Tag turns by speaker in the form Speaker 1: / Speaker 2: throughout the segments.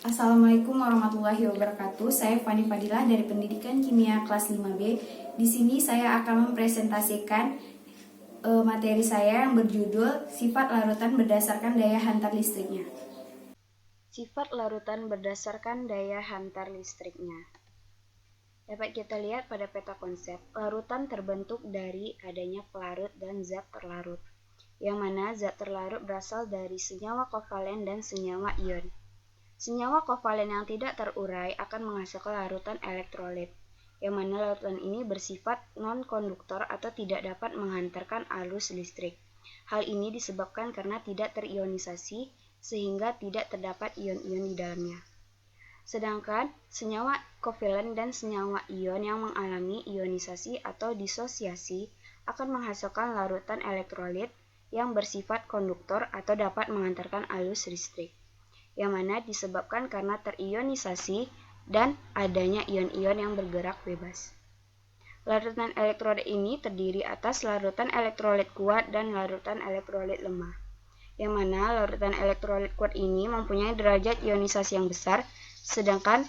Speaker 1: Assalamualaikum warahmatullahi wabarakatuh. Saya Fani Fadilah dari Pendidikan Kimia kelas 5B. Di sini saya akan mempresentasikan materi saya yang berjudul Sifat larutan berdasarkan daya hantar listriknya.
Speaker 2: Sifat larutan berdasarkan daya hantar listriknya. Dapat kita lihat pada peta konsep, larutan terbentuk dari adanya pelarut dan zat terlarut, yang mana zat terlarut berasal dari senyawa kovalen dan senyawa ion. Senyawa kovalen yang tidak terurai akan menghasilkan larutan elektrolit, yang mana larutan ini bersifat non-konduktor atau tidak dapat menghantarkan arus listrik. Hal ini disebabkan karena tidak terionisasi, sehingga tidak terdapat ion-ion di dalamnya. Sedangkan senyawa kovalen dan senyawa ion yang mengalami ionisasi atau disosiasi akan menghasilkan larutan elektrolit yang bersifat konduktor atau dapat mengantarkan arus listrik, yang mana disebabkan karena terionisasi dan adanya ion-ion yang bergerak bebas. Larutan elektrolit ini terdiri atas larutan elektrolit kuat dan larutan elektrolit lemah, yang mana larutan elektrolit kuat ini mempunyai derajat ionisasi yang besar, sedangkan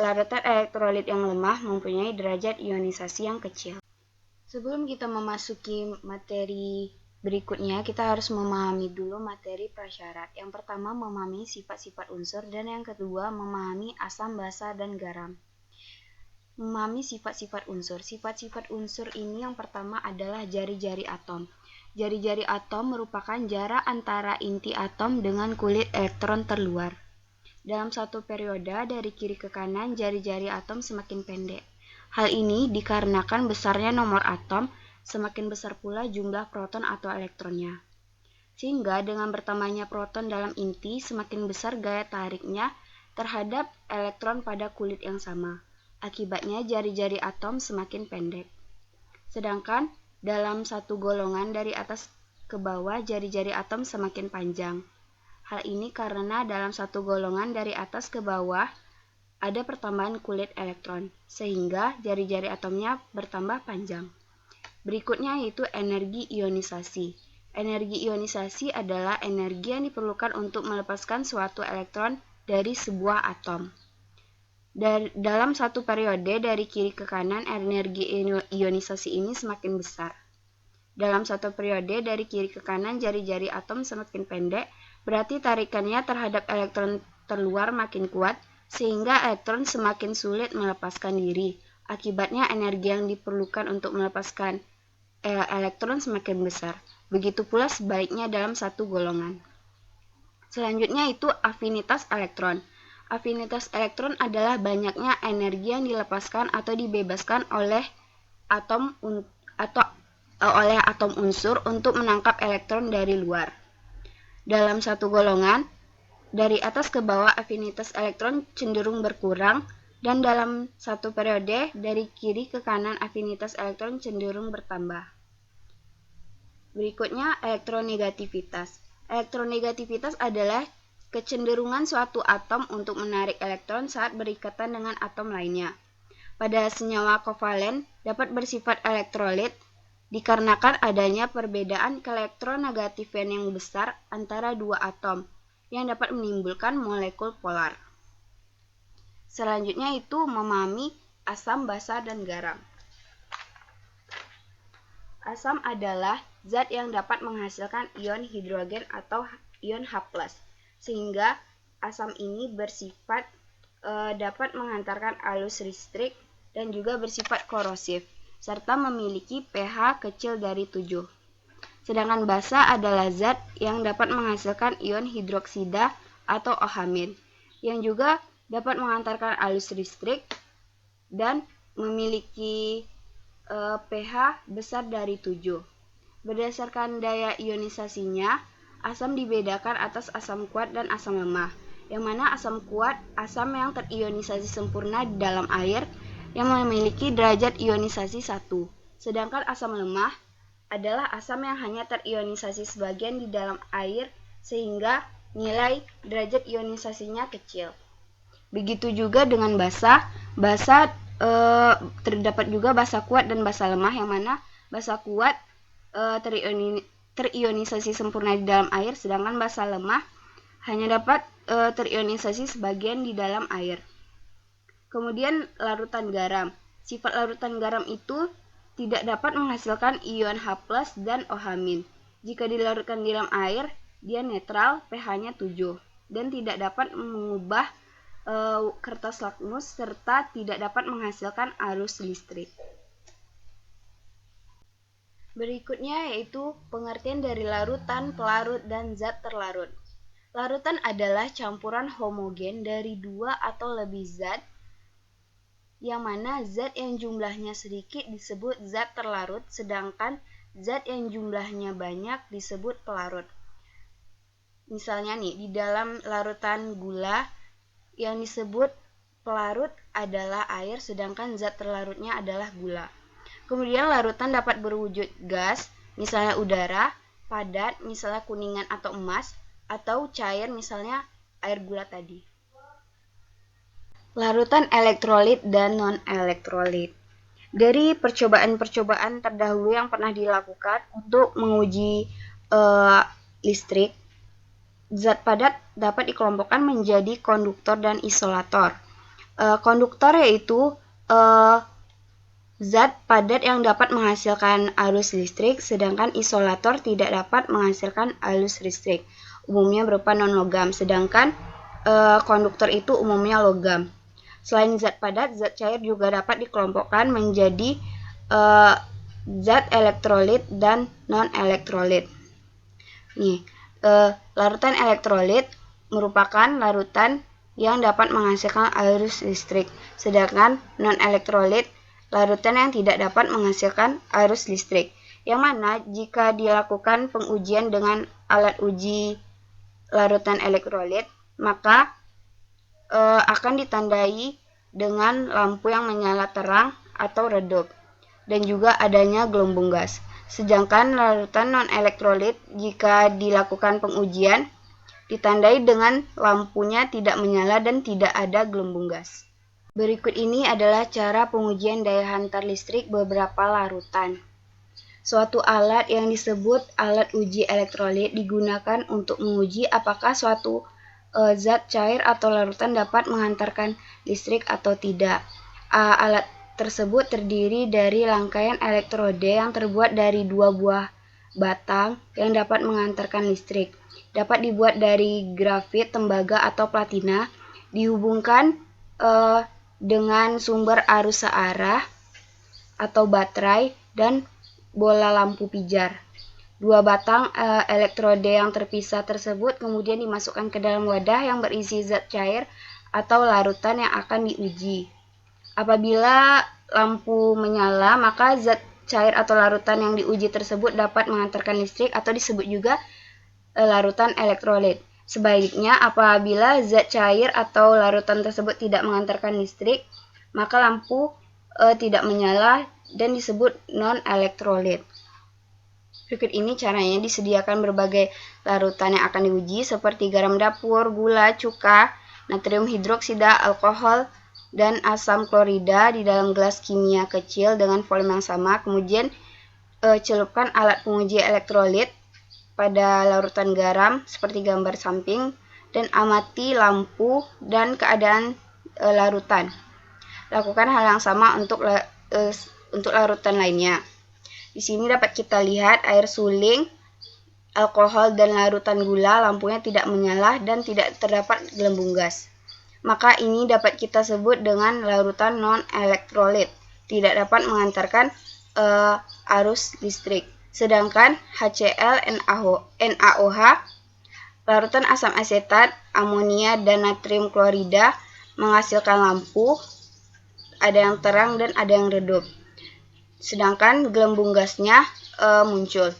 Speaker 2: larutan elektrolit yang lemah mempunyai derajat ionisasi yang kecil. Sebelum kita memasuki materi berikutnya, kita harus memahami dulu materi prasyarat. Yang pertama, memahami sifat-sifat unsur, dan yang kedua, memahami asam, basa, dan garam. Memahami sifat-sifat unsur. Sifat-sifat unsur ini yang pertama adalah jari-jari atom. Jari-jari atom merupakan jarak antara inti atom dengan kulit elektron terluar. Dalam satu periode dari kiri ke kanan, jari-jari atom semakin pendek. Hal ini dikarenakan besarnya nomor atom, semakin besar pula jumlah proton atau elektronnya. Sehingga dengan bertambahnya proton dalam inti, semakin besar gaya tariknya terhadap elektron pada kulit yang sama. Akibatnya jari-jari atom semakin pendek. Sedangkan dalam satu golongan dari atas ke bawah, jari-jari atom semakin panjang. Hal ini karena dalam satu golongan dari atas ke bawah ada pertambahan kulit elektron, sehingga jari-jari atomnya bertambah panjang. Berikutnya yaitu energi ionisasi. Energi ionisasi adalah energi yang diperlukan untuk melepaskan suatu elektron dari sebuah atom. Dalam satu periode dari kiri ke kanan, energi ionisasi ini semakin besar. Dalam satu periode dari kiri ke kanan, jari-jari atom semakin pendek, berarti tarikannya terhadap elektron terluar makin kuat, sehingga elektron semakin sulit melepaskan diri. Akibatnya energi yang diperlukan untuk melepaskan elektron semakin besar. Begitu pula sebaliknya dalam satu golongan. Selanjutnya itu afinitas elektron. Afinitas elektron adalah banyaknya energi yang dilepaskan atau dibebaskan oleh atom unsur untuk menangkap elektron dari luar. Dalam satu golongan, dari atas ke bawah afinitas elektron cenderung berkurang, dan dalam satu periode dari kiri ke kanan afinitas elektron cenderung bertambah. Berikutnya, elektronegativitas. Elektronegativitas adalah kecenderungan suatu atom untuk menarik elektron saat berikatan dengan atom lainnya. Pada senyawa kovalen dapat bersifat elektrolit dikarenakan adanya perbedaan keelektronegatifan yang besar antara dua atom yang dapat menimbulkan molekul polar. Selanjutnya itu memahami asam, basa, dan garam. Asam adalah zat yang dapat menghasilkan ion hidrogen atau ion H+, sehingga asam ini bersifat dapat menghantarkan arus listrik dan juga bersifat korosif, serta memiliki pH kecil dari 7. Sedangkan basa adalah zat yang dapat menghasilkan ion hidroksida atau OH-, yang juga dapat mengantarkan arus listrik dan memiliki pH besar dari 7. Berdasarkan daya ionisasinya, asam dibedakan atas asam kuat dan asam lemah, yang mana asam kuat asam yang terionisasi sempurna di dalam air yang memiliki derajat ionisasi 1. Sedangkan asam lemah adalah asam yang hanya terionisasi sebagian di dalam air sehingga nilai derajat ionisasinya kecil. Begitu juga dengan basa. Terdapat juga basa kuat dan basa lemah, yang mana basa kuat terionisasi sempurna di dalam air, sedangkan basa lemah hanya dapat terionisasi sebagian di dalam air. Kemudian larutan garam. Sifat larutan garam itu tidak dapat menghasilkan ion H+ dan OH-. Jika dilarutkan di dalam air, dia netral, pH-nya 7, dan tidak dapat mengubah kertas lakmus serta tidak dapat menghasilkan arus listrik. Berikutnya yaitu pengertian dari larutan, pelarut, dan zat terlarut. Larutan adalah campuran homogen dari 2 atau lebih zat, yang mana zat yang jumlahnya sedikit disebut zat terlarut, sedangkan zat yang jumlahnya banyak disebut pelarut. Misalnya nih, di dalam larutan gula yang disebut pelarut adalah air, sedangkan zat terlarutnya adalah gula. Kemudian larutan dapat berwujud gas, misalnya udara, padat, misalnya kuningan atau emas, atau cair, misalnya air gula tadi. Larutan elektrolit dan non-elektrolit. Dari percobaan-percobaan terdahulu yang pernah dilakukan untuk menguji listrik, zat padat dapat dikelompokkan menjadi konduktor dan isolator. Konduktor yaitu zat padat yang dapat menghasilkan arus listrik, sedangkan isolator tidak dapat menghasilkan arus listrik, umumnya berupa non-logam, sedangkan konduktor itu umumnya logam. Selain zat padat, zat cair juga dapat dikelompokkan menjadi zat elektrolit dan non-elektrolit. Larutan elektrolit merupakan larutan yang dapat menghasilkan arus listrik, sedangkan non-elektrolit larutan yang tidak dapat menghasilkan arus listrik, yang mana jika dilakukan pengujian dengan alat uji larutan elektrolit, maka akan ditandai dengan lampu yang menyala terang atau redup, dan juga adanya gelembung gas. Sedangkan larutan non-elektrolit jika dilakukan pengujian ditandai dengan lampunya tidak menyala dan tidak ada gelembung gas. Berikut ini adalah cara pengujian daya hantar listrik beberapa larutan. Suatu alat yang disebut alat uji elektrolit digunakan untuk menguji apakah suatu zat cair atau larutan dapat menghantarkan listrik atau tidak. Alat tersebut terdiri dari rangkaian elektrode yang terbuat dari 2 buah batang yang dapat menghantarkan listrik. Dapat dibuat dari grafit, tembaga, atau platina, dihubungkan dengan sumber arus searah atau baterai dan bola lampu pijar. 2 batang elektrode yang terpisah tersebut kemudian dimasukkan ke dalam wadah yang berisi zat cair atau larutan yang akan diuji. Apabila lampu menyala, maka zat cair atau larutan yang diuji tersebut dapat menghantarkan listrik atau disebut juga larutan elektrolit. Sebaliknya, apabila zat cair atau larutan tersebut tidak menghantarkan listrik, maka lampu tidak menyala dan disebut non-elektrolit. Berikut ini caranya: disediakan berbagai larutan yang akan diuji seperti garam dapur, gula, cuka, natrium hidroksida, alkohol, dan asam klorida di dalam gelas kimia kecil dengan volume yang sama. Kemudian celupkan alat penguji elektrolit pada larutan garam seperti gambar samping dan amati lampu dan keadaan larutan. Lakukan hal yang sama untuk larutan lainnya. Di sini dapat kita lihat air suling, alkohol, dan larutan gula, lampunya tidak menyala dan tidak terdapat gelembung gas. Maka ini dapat kita sebut dengan larutan non-elektrolit, tidak dapat mengantarkan arus listrik. Sedangkan HCl, NaOH, larutan asam asetat, amonia, dan natrium klorida menghasilkan lampu, ada yang terang dan ada yang redup. Sedangkan gelembung gasnya muncul.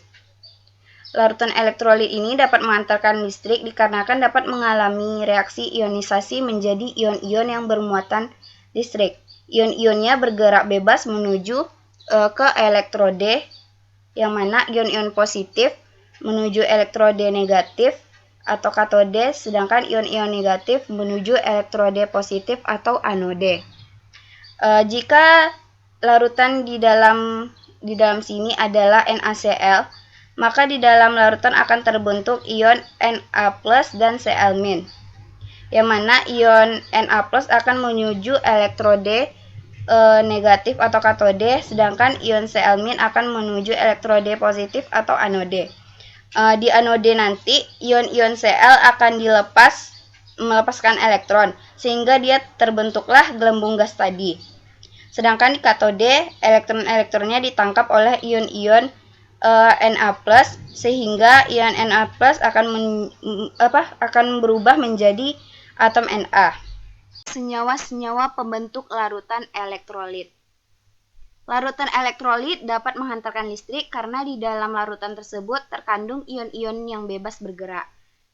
Speaker 2: Larutan elektrolit ini dapat mengantarkan listrik dikarenakan dapat mengalami reaksi ionisasi menjadi ion-ion yang bermuatan listrik. Ion-ionnya bergerak bebas menuju ke elektrode, yang mana ion-ion positif menuju elektrode negatif atau katode, sedangkan ion-ion negatif menuju elektrode positif atau anode. Jika larutan di dalam sini adalah NaCl, maka di dalam larutan akan terbentuk ion Na+ dan Cl-, yang mana ion Na+ akan menuju elektrode negatif atau katode, sedangkan ion Cl- akan menuju elektrode positif atau anode. Di anode nanti ion-ion Cl akan melepaskan elektron, sehingga dia terbentuklah gelembung gas tadi. Sedangkan di katode, elektron-elektronnya ditangkap oleh ion-ion Na+, sehingga ion Na+ akan berubah menjadi atom Na. Senyawa-senyawa pembentuk larutan elektrolit. Larutan elektrolit dapat menghantarkan listrik karena di dalam larutan tersebut terkandung ion-ion yang bebas bergerak.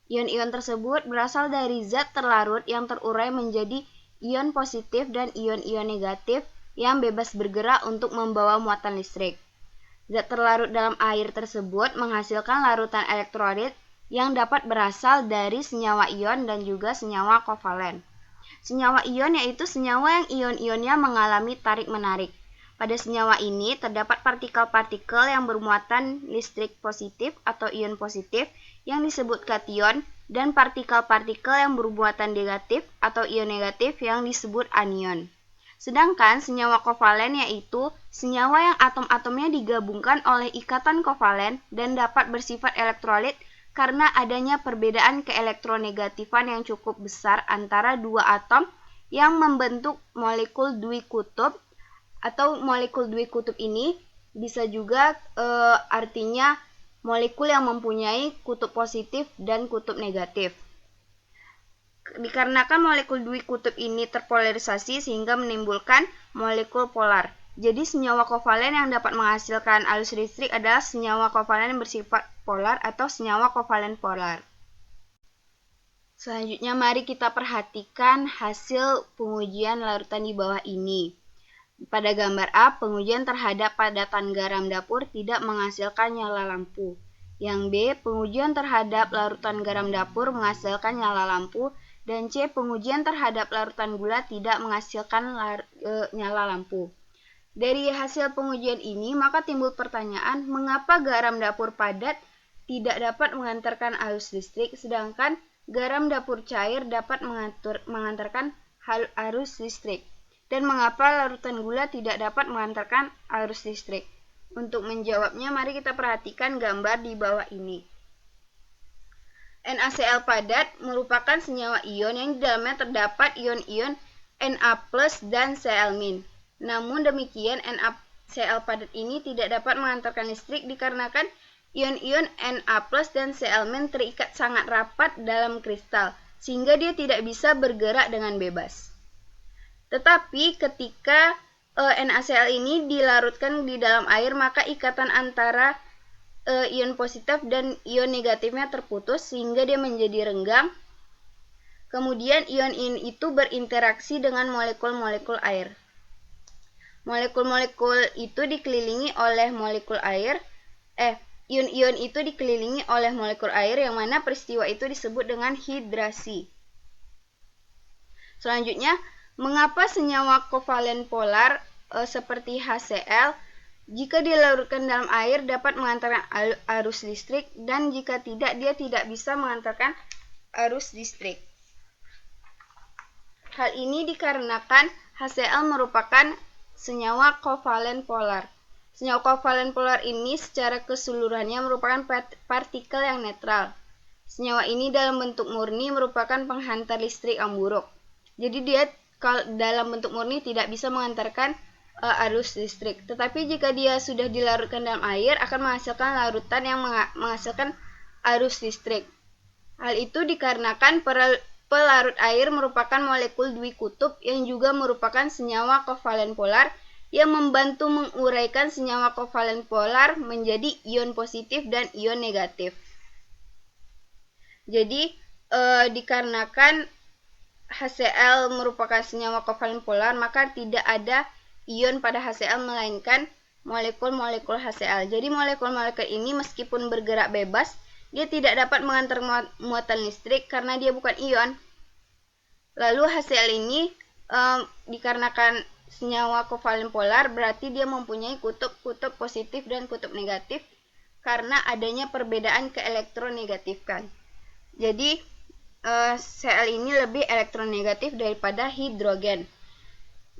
Speaker 2: Ion-ion tersebut berasal dari zat terlarut yang terurai menjadi ion positif dan ion-ion negatif yang bebas bergerak untuk membawa muatan listrik. Zat terlarut dalam air tersebut menghasilkan larutan elektrolit yang dapat berasal dari senyawa ion dan juga senyawa kovalen. Senyawa ion yaitu senyawa yang ion-ionnya mengalami tarik-menarik. Pada senyawa ini terdapat partikel-partikel yang bermuatan listrik positif atau ion positif yang disebut kation dan partikel-partikel yang bermuatan negatif atau ion negatif yang disebut anion. Sedangkan senyawa kovalen yaitu senyawa yang atom-atomnya digabungkan oleh ikatan kovalen dan dapat bersifat elektrolit karena adanya perbedaan keelektronegatifan yang cukup besar antara dua atom yang membentuk molekul dwikutub, atau molekul dwikutub ini bisa juga artinya molekul yang mempunyai kutub positif dan kutub negatif. Dikarenakan molekul dwikutub ini terpolarisasi sehingga menimbulkan molekul polar. Jadi senyawa kovalen yang dapat menghasilkan arus listrik adalah senyawa kovalen yang bersifat polar atau senyawa kovalen polar. Selanjutnya mari kita perhatikan hasil pengujian larutan di bawah ini. Pada gambar A, pengujian terhadap padatan garam dapur tidak menghasilkan nyala lampu. Yang B, pengujian terhadap larutan garam dapur menghasilkan nyala lampu. Dan C, pengujian terhadap larutan gula tidak menghasilkan nyala lampu. Dari hasil pengujian ini, maka timbul pertanyaan, mengapa garam dapur padat tidak dapat mengantarkan arus listrik, sedangkan garam dapur cair dapat mengantarkan arus listrik? Dan mengapa larutan gula tidak dapat mengantarkan arus listrik? Untuk menjawabnya, mari kita perhatikan gambar di bawah ini. NaCl padat merupakan senyawa ion yang di dalamnya terdapat ion-ion Na+ dan Cl-. Namun demikian, NaCl padat ini tidak dapat mengantarkan listrik dikarenakan ion-ion Na+ dan Cl- terikat sangat rapat dalam kristal, sehingga dia tidak bisa bergerak dengan bebas. Tetapi ketika NaCl ini dilarutkan di dalam air, maka ikatan antara ion positif dan ion negatifnya terputus sehingga dia menjadi renggang. Kemudian ion-ion itu berinteraksi dengan molekul-molekul air. Molekul-molekul itu dikelilingi oleh molekul air. Ion-ion itu dikelilingi oleh molekul air yang mana peristiwa itu disebut dengan hidrasi. Selanjutnya, mengapa senyawa kovalen polar seperti HCl jika dilarutkan dalam air dapat mengantarkan arus listrik dan jika tidak dia tidak bisa mengantarkan arus listrik? Hal ini dikarenakan HCl merupakan senyawa kovalen polar. Senyawa kovalen polar ini secara keseluruhannya merupakan partikel yang netral. Senyawa ini dalam bentuk murni merupakan penghantar listrik yang buruk. Jadi dia dalam bentuk murni tidak bisa mengantarkan arus listrik. Tetapi jika dia sudah dilarutkan dalam air akan menghasilkan larutan yang menghasilkan arus listrik. Hal itu dikarenakan pelarut air merupakan molekul dwikutub yang juga merupakan senyawa kovalen polar yang membantu menguraikan senyawa kovalen polar menjadi ion positif dan ion negatif. Jadi dikarenakan HCl merupakan senyawa kovalen polar, maka tidak ada ion pada HCl melainkan molekul-molekul HCl. Jadi molekul-molekul ini meskipun bergerak bebas, dia tidak dapat mengantar muatan listrik karena dia bukan ion. Lalu HCl ini dikarenakan senyawa kovalen polar berarti dia mempunyai kutub-kutub positif dan kutub negatif. karena adanya perbedaan keelektronegatifan. Jadi Cl ini lebih elektronegatif daripada hidrogen.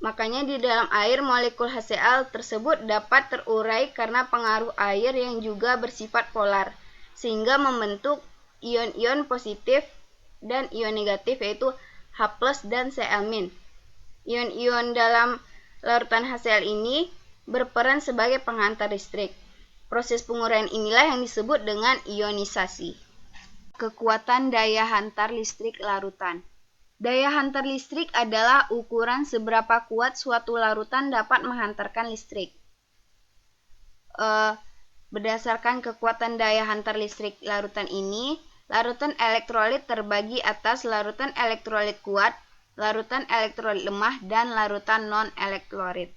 Speaker 2: Makanya di dalam air molekul HCl tersebut dapat terurai karena pengaruh air yang juga bersifat polar, sehingga membentuk ion-ion positif dan ion negatif, yaitu H+ dan Cl-. Ion-ion dalam larutan HCl ini berperan sebagai penghantar listrik. Proses penguraian inilah yang disebut dengan ionisasi. Kekuatan daya hantar listrik larutan. Daya hantar listrik adalah ukuran seberapa kuat suatu larutan dapat menghantarkan listrik. Berdasarkan kekuatan daya hantar listrik larutan ini, larutan elektrolit terbagi atas larutan elektrolit kuat, larutan elektrolit lemah, dan larutan non-elektrolit.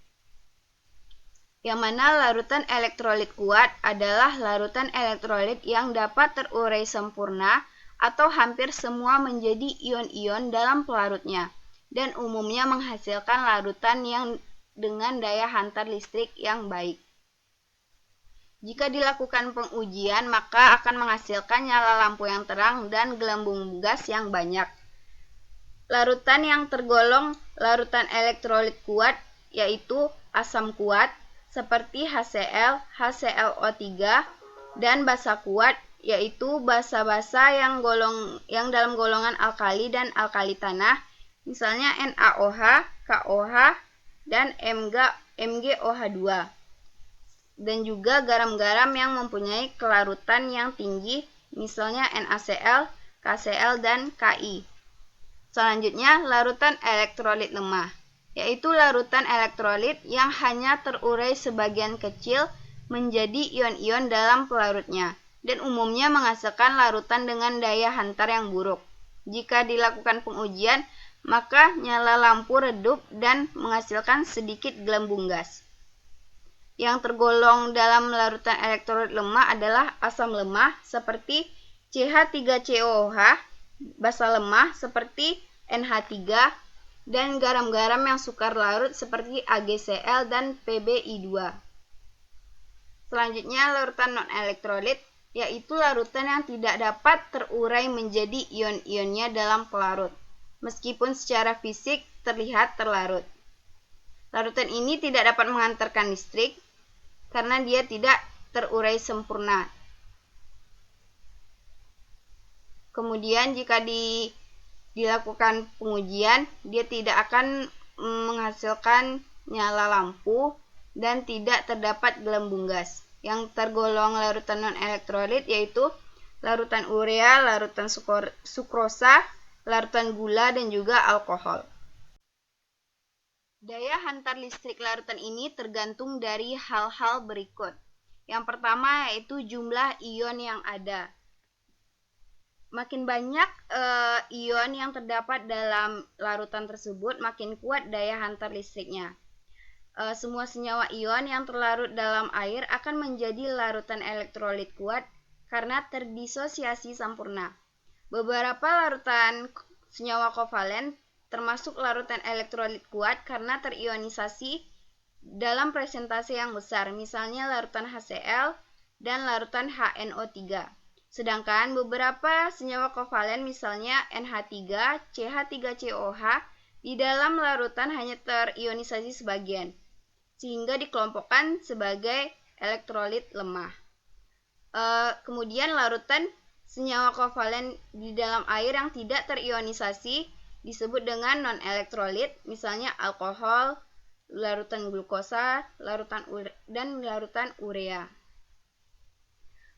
Speaker 2: Yang mana larutan elektrolit kuat adalah larutan elektrolit yang dapat terurai sempurna atau hampir semua menjadi ion-ion dalam pelarutnya, dan umumnya menghasilkan larutan yang dengan daya hantar listrik yang baik. Jika dilakukan pengujian, maka akan menghasilkan nyala lampu yang terang dan gelembung gas yang banyak. Larutan yang tergolong larutan elektrolit kuat yaitu asam kuat seperti HCl, HClO3, dan basa kuat yaitu basa-basa yang dalam golongan alkali dan alkali tanah, misalnya NaOH, KOH, dan MgOH2. Dan juga garam-garam yang mempunyai kelarutan yang tinggi, misalnya NaCl, KCl, dan Ki. Selanjutnya, larutan elektrolit lemah, yaitu larutan elektrolit yang hanya terurai sebagian kecil menjadi ion-ion dalam pelarutnya, dan umumnya menghasilkan larutan dengan daya hantar yang buruk. Jika dilakukan pengujian, maka nyala lampu redup dan menghasilkan sedikit gelembung gas. Yang tergolong dalam larutan elektrolit lemah adalah asam lemah seperti CH3COOH, basa lemah seperti NH3, dan garam-garam yang sukar larut seperti AgCl dan PbI2. Selanjutnya, larutan non-elektrolit yaitu larutan yang tidak dapat terurai menjadi ion-ionnya dalam pelarut, meskipun secara fisik terlihat terlarut. Larutan ini tidak dapat menghantarkan listrik karena dia tidak terurai sempurna. Kemudian jika dilakukan pengujian, dia tidak akan menghasilkan nyala lampu dan tidak terdapat gelembung gas. Yang tergolong larutan non-elektrolit yaitu larutan urea, larutan sukrosa, larutan gula, dan juga alkohol. Daya hantar listrik larutan ini tergantung dari hal-hal berikut. Yang pertama yaitu jumlah ion yang ada. Makin banyak ion yang terdapat dalam larutan tersebut, makin kuat daya hantar listriknya. Semua senyawa ion yang terlarut dalam air akan menjadi larutan elektrolit kuat karena terdisosiasi sempurna. Beberapa larutan senyawa kovalen termasuk larutan elektrolit kuat karena terionisasi dalam presentase yang besar, misalnya larutan HCl dan larutan HNO3. Sedangkan beberapa senyawa kovalen misalnya NH3, CH3COOH di dalam larutan hanya terionisasi sebagian, sehingga dikelompokkan sebagai elektrolit lemah. Kemudian larutan senyawa kovalen di dalam air yang tidak terionisasi disebut dengan non-elektrolit, misalnya alkohol, larutan glukosa, dan larutan urea.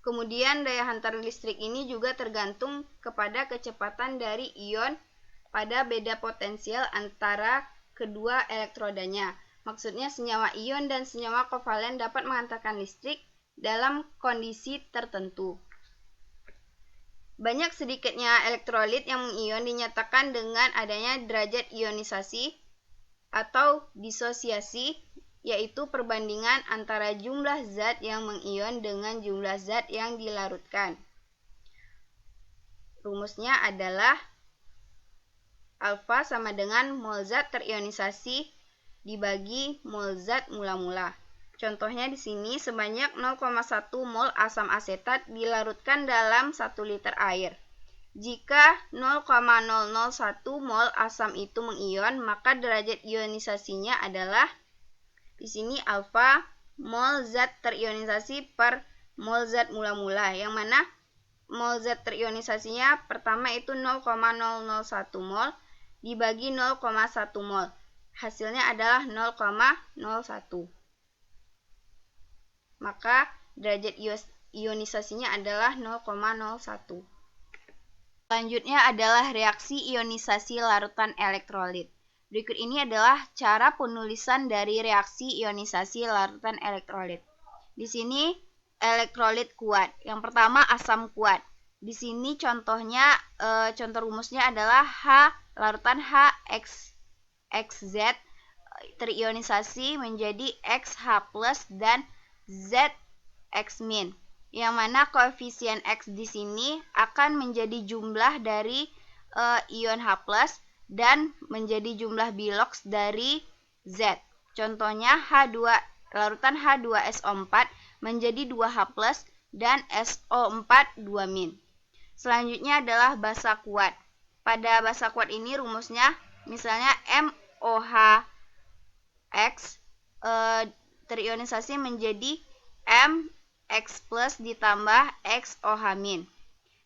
Speaker 2: Kemudian daya hantar listrik ini juga tergantung kepada kecepatan dari ion pada beda potensial antara kedua elektrodanya. Maksudnya senyawa ion dan senyawa kovalen dapat menghantarkan listrik dalam kondisi tertentu. Banyak sedikitnya elektrolit yang mengion dinyatakan dengan adanya derajat ionisasi atau disosiasi, yaitu perbandingan antara jumlah zat yang mengion dengan jumlah zat yang dilarutkan. Rumusnya adalah alfa sama dengan mol zat terionisasi dibagi mol zat mula-mula. Contohnya di sini sebanyak 0,1 mol asam asetat dilarutkan dalam 1 liter air. Jika 0,001 mol asam itu mengion, maka derajat ionisasinya adalah di sini alfa mol zat terionisasi per mol zat mula-mula, yang mana mol zat terionisasinya pertama itu 0,001 mol dibagi 0,1 mol. Hasilnya adalah 0,01. Maka derajat ionisasinya adalah 0,01. Selanjutnya adalah reaksi ionisasi larutan elektrolit. Berikut ini adalah cara penulisan dari reaksi ionisasi larutan elektrolit. Di sini elektrolit kuat. Yang pertama asam kuat. Di sini contohnya, contoh rumusnya adalah larutan HXZ terionisasi menjadi XH+ dan ZX-, yang mana koefisien X di sini akan menjadi jumlah dari ion H+ dan menjadi jumlah bilox dari Z. Contohnya larutan H2SO4 menjadi 2H+ dan SO4 2-. Selanjutnya adalah basa kuat. Pada basa kuat ini rumusnya misalnya MOHX terionisasi menjadi MX+ ditambah XOH-,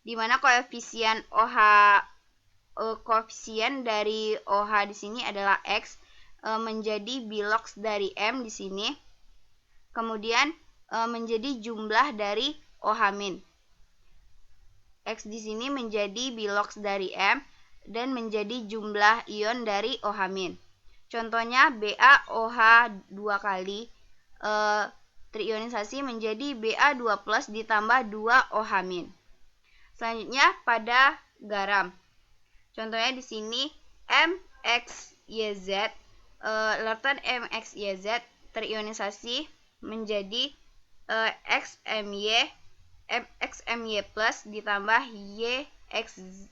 Speaker 2: di mana koefisien koefisien dari OH di sini adalah X, menjadi bilox dari M di sini, kemudian menjadi jumlah dari OH-. X di sini menjadi bilox dari M dan menjadi jumlah ion dari OH-. Contohnya BaOH 2 kali terionisasi menjadi Ba2+ ditambah 2OH-. Selanjutnya pada garam. Contohnya di sini MXYZ, larutan MXYZ terionisasi menjadi XMY ditambah YZX-.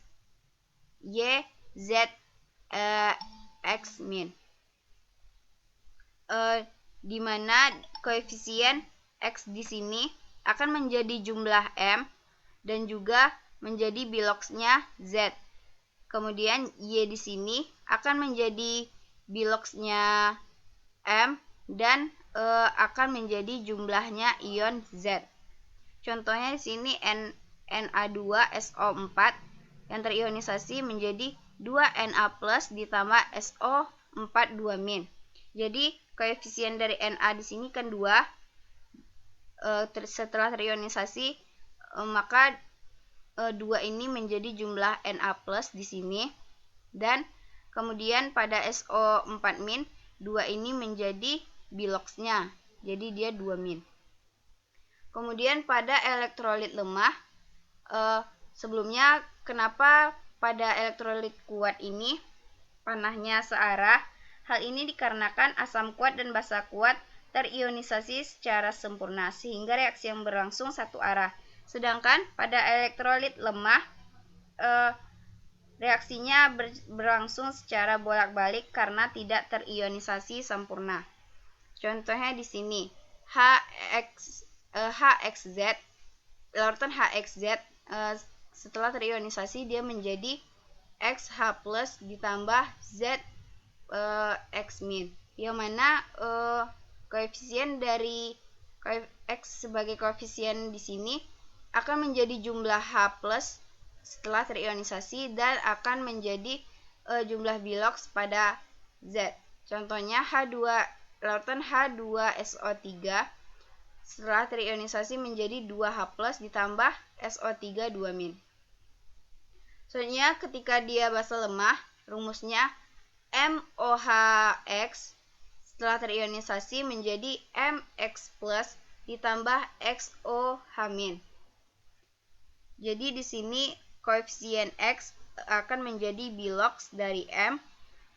Speaker 2: Di mana koefisien X di sini akan menjadi jumlah M dan juga menjadi biloxnya Z. Kemudian Y di sini akan menjadi biloxnya M dan akan menjadi jumlahnya ion Z. Contohnya di sini Na2SO4 yang terionisasi menjadi 2Na+ ditambah SO4 2-. Jadi koefisien dari Na di sini kan 2. Setelah terionisasi maka 2 ini menjadi jumlah Na+ di sini, dan kemudian pada SO4-, 2 ini menjadi biloxnya, jadi dia 2-. Kemudian pada elektrolit lemah, sebelumnya kenapa pada elektrolit kuat ini panahnya searah? Hal ini dikarenakan asam kuat dan basa kuat terionisasi secara sempurna sehingga reaksi yang berlangsung satu arah. Sedangkan pada elektrolit lemah reaksinya berlangsung secara bolak-balik karena tidak terionisasi sempurna. Contohnya di sini HXZ, larutan HXZ setelah terionisasi dia menjadi XH+ ditambah ZX-, yang mana koefisien dari X sebagai koefisien di sini akan menjadi jumlah H+ setelah terionisasi dan akan menjadi jumlah bilox pada Z. Contohnya larutan H2SO3 setelah terionisasi menjadi 2H+ ditambah SO3 2-. Selanjutnya ketika dia basa lemah, rumusnya MOHX setelah terionisasi menjadi MX+ ditambah XOH-. Jadi di sini koefisien X akan menjadi bilox dari M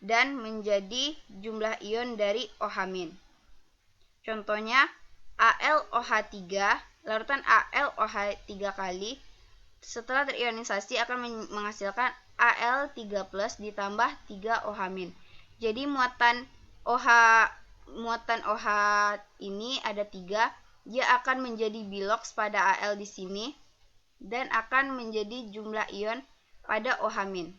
Speaker 2: dan menjadi jumlah ion dari OH-. Contohnya AlOH3, larutan AlOH 3 kali setelah terionisasi akan menghasilkan Al3+ ditambah 3OH-. Jadi muatan OH muatan OH ini ada 3, dia akan menjadi bilox pada Al di sini dan akan menjadi jumlah ion pada OH-.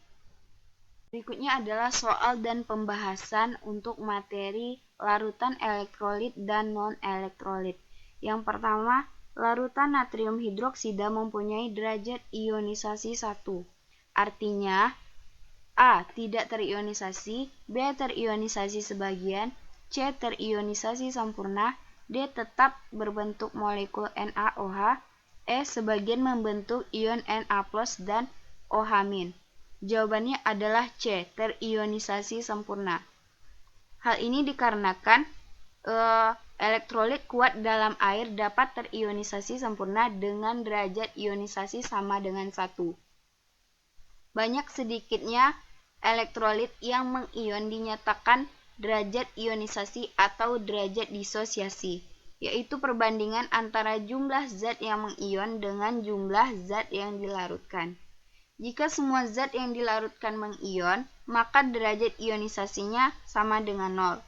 Speaker 2: Berikutnya adalah soal dan pembahasan untuk materi larutan elektrolit dan non-elektrolit. Yang pertama, larutan natrium hidroksida mempunyai derajat ionisasi 1. Artinya, A. Tidak terionisasi, B. Terionisasi sebagian, C. Terionisasi sempurna, D. Tetap berbentuk molekul NaOH, E. Sebagian membentuk ion Na+, dan OH-. Jawabannya adalah C. Terionisasi sempurna. Hal ini dikarenakan elektrolit kuat dalam air dapat terionisasi sempurna dengan derajat ionisasi sama dengan 1. Banyak sedikitnya elektrolit yang mengion dinyatakan derajat ionisasi atau derajat disosiasi, yaitu perbandingan antara jumlah zat yang mengion dengan jumlah zat yang dilarutkan. Jika semua zat yang dilarutkan mengion, maka derajat ionisasinya sama dengan 0.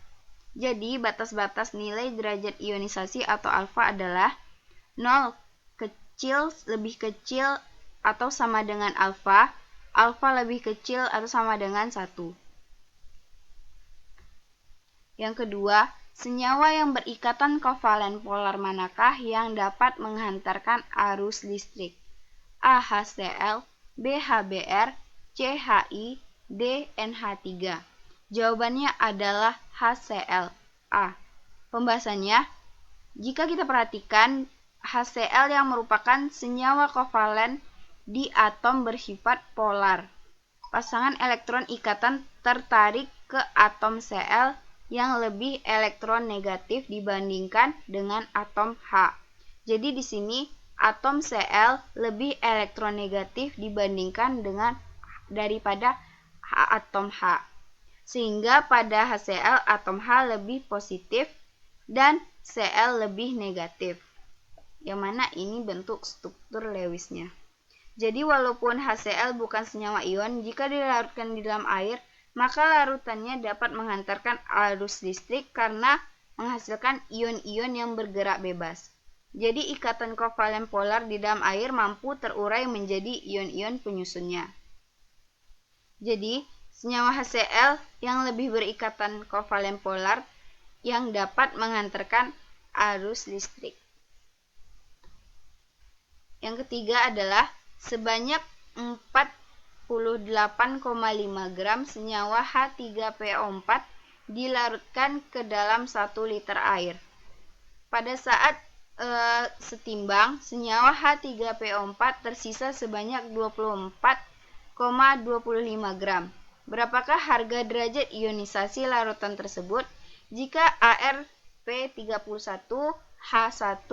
Speaker 2: Jadi, batas-batas nilai derajat ionisasi atau alfa adalah 0 kecil lebih kecil atau sama dengan alfa, alfa lebih kecil atau sama dengan 1. Yang kedua, senyawa yang berikatan kovalen polar manakah yang dapat menghantarkan arus listrik? A. HCl, B. HBr, C. HI, D. NH3. Jawabannya adalah HCl. A. Pembahasannya, jika kita perhatikan HCl yang merupakan senyawa kovalen di atom bersifat polar. Pasangan elektron ikatan tertarik ke atom Cl yang lebih elektron negatif dibandingkan dengan atom H. Jadi di sini atom Cl lebih elektronegatif dibandingkan daripada atom H. Sehingga pada HCl atom H lebih positif dan Cl lebih negatif. Yang mana ini bentuk struktur Lewisnya. Jadi walaupun HCl bukan senyawa ion, jika dilarutkan di dalam air, maka larutannya dapat menghantarkan arus listrik karena menghasilkan ion-ion yang bergerak bebas. Jadi ikatan kovalen polar di dalam air mampu terurai menjadi ion-ion penyusunnya. Jadi, senyawa HCl yang lebih berikatan kovalen polar yang dapat menghantarkan arus listrik. Yang ketiga adalah sebanyak 48,5 gram senyawa H3PO4 dilarutkan ke dalam 1 liter air. Pada saat setimbang, senyawa H3PO4 tersisa sebanyak 24,25 gram. Berapakah harga derajat ionisasi larutan tersebut jika ArP31, H1,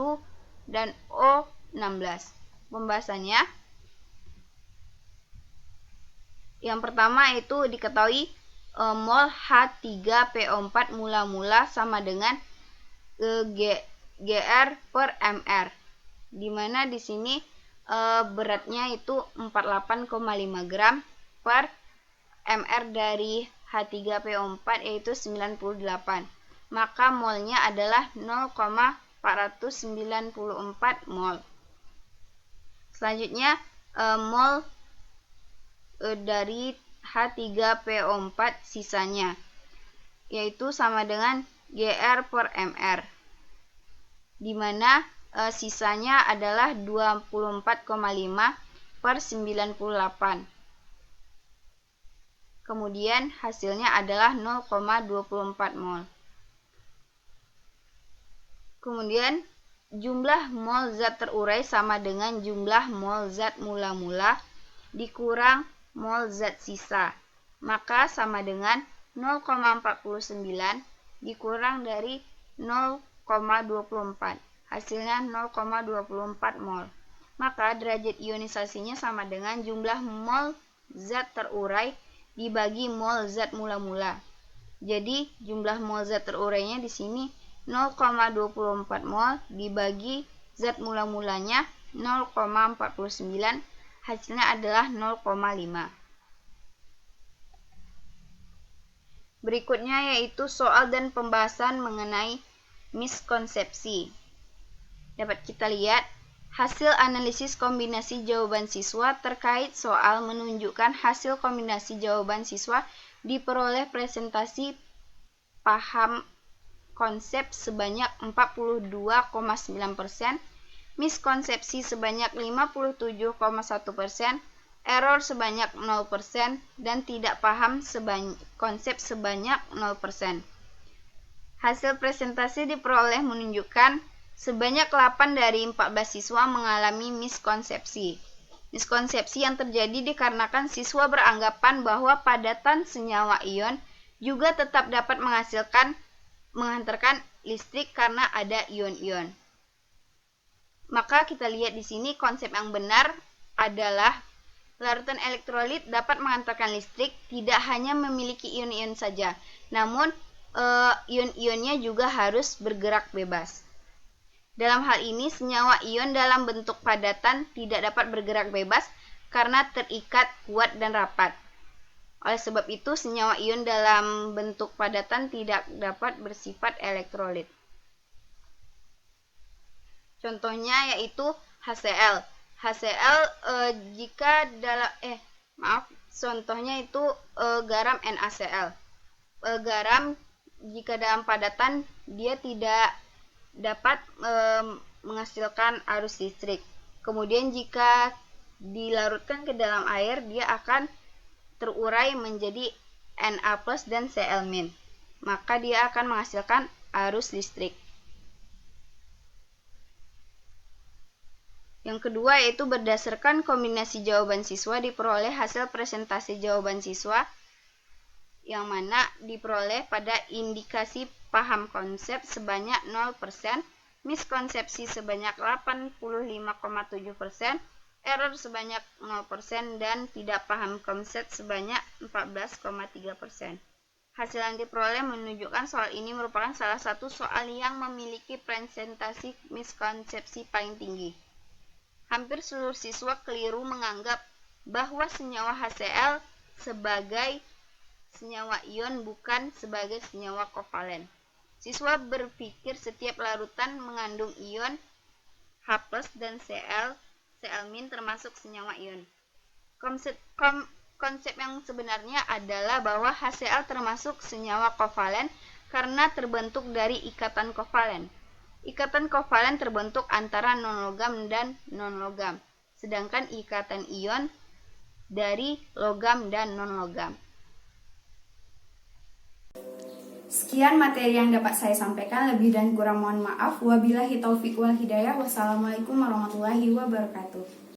Speaker 2: dan O16? Pembahasannya, yang pertama itu diketahui mol H3PO4 mula-mula sama dengan Gr per Mr, dimana di sini beratnya itu 48,5 gram per Mr dari H3PO4 yaitu 98. Maka molnya adalah 0,494 mol. Selanjutnya mol dari H3PO4 sisanya yaitu sama dengan Gr per Mr, di mana sisanya adalah 24,5 per 98. Kemudian hasilnya adalah 0,24 mol. Kemudian jumlah mol zat terurai sama dengan jumlah mol zat mula-mula dikurang mol zat sisa. Maka sama dengan 0,49 dikurang dari 0,24. Hasilnya 0,24 mol. Maka derajat ionisasinya sama dengan jumlah mol zat terurai dibagi mol zat mula-mula. Jadi jumlah mol zat terurainya di sini 0,24 mol dibagi zat mula-mulanya 0,49, hasilnya adalah 0,5. Berikutnya yaitu soal dan pembahasan mengenai miskonsepsi. Dapat kita lihat, hasil analisis kombinasi jawaban siswa terkait soal menunjukkan hasil kombinasi jawaban siswa diperoleh presentasi paham konsep sebanyak 42,9%, miskonsepsi sebanyak 57,1%, error sebanyak 0%, dan tidak paham konsep sebanyak 0%. Hasil presentasi diperoleh menunjukkan sebanyak 8 dari 14 siswa mengalami miskonsepsi. Miskonsepsi yang terjadi dikarenakan siswa beranggapan bahwa padatan senyawa ion juga tetap dapat menghantarkan listrik karena ada ion-ion. Maka kita lihat di sini konsep yang benar adalah larutan elektrolit dapat menghantarkan listrik tidak hanya memiliki ion-ion saja, namun ion-ionnya juga harus bergerak bebas. Dalam hal ini, senyawa ion dalam bentuk padatan tidak dapat bergerak bebas karena terikat kuat dan rapat. Oleh sebab itu, senyawa ion dalam bentuk padatan tidak dapat bersifat elektrolit. Contohnya yaitu HCl. Contohnya itu garam NaCl. Garam jika dalam padatan dia tidak dapat menghasilkan arus listrik. Kemudian jika dilarutkan ke dalam air, dia akan terurai menjadi Na+ dan Cl-. Maka dia akan menghasilkan arus listrik. Yang kedua yaitu berdasarkan kombinasi jawaban siswa diperoleh hasil presentasi jawaban siswa yang mana diperoleh pada indikasi paham konsep sebanyak 0%, miskonsepsi sebanyak 85,7%, error sebanyak 0%, dan tidak paham konsep sebanyak 14,3%. Hasil yang diperoleh menunjukkan soal ini merupakan salah satu soal yang memiliki presentasi miskonsepsi paling tinggi. Hampir seluruh siswa keliru menganggap bahwa senyawa HCl sebagai senyawa ion bukan sebagai senyawa kovalen. Siswa berpikir setiap larutan mengandung ion H+ dan Cl- termasuk senyawa ion. Konsep yang sebenarnya adalah bahwa HCl termasuk senyawa kovalen karena terbentuk dari ikatan kovalen. Ikatan kovalen terbentuk antara non-logam dan non-logam, sedangkan ikatan ion dari logam dan non-logam.
Speaker 1: Sekian materi yang dapat saya sampaikan, lebih dan kurang mohon maaf. Wabillahi taufiq wal hidayah. Wassalamualaikum warahmatullahi wabarakatuh.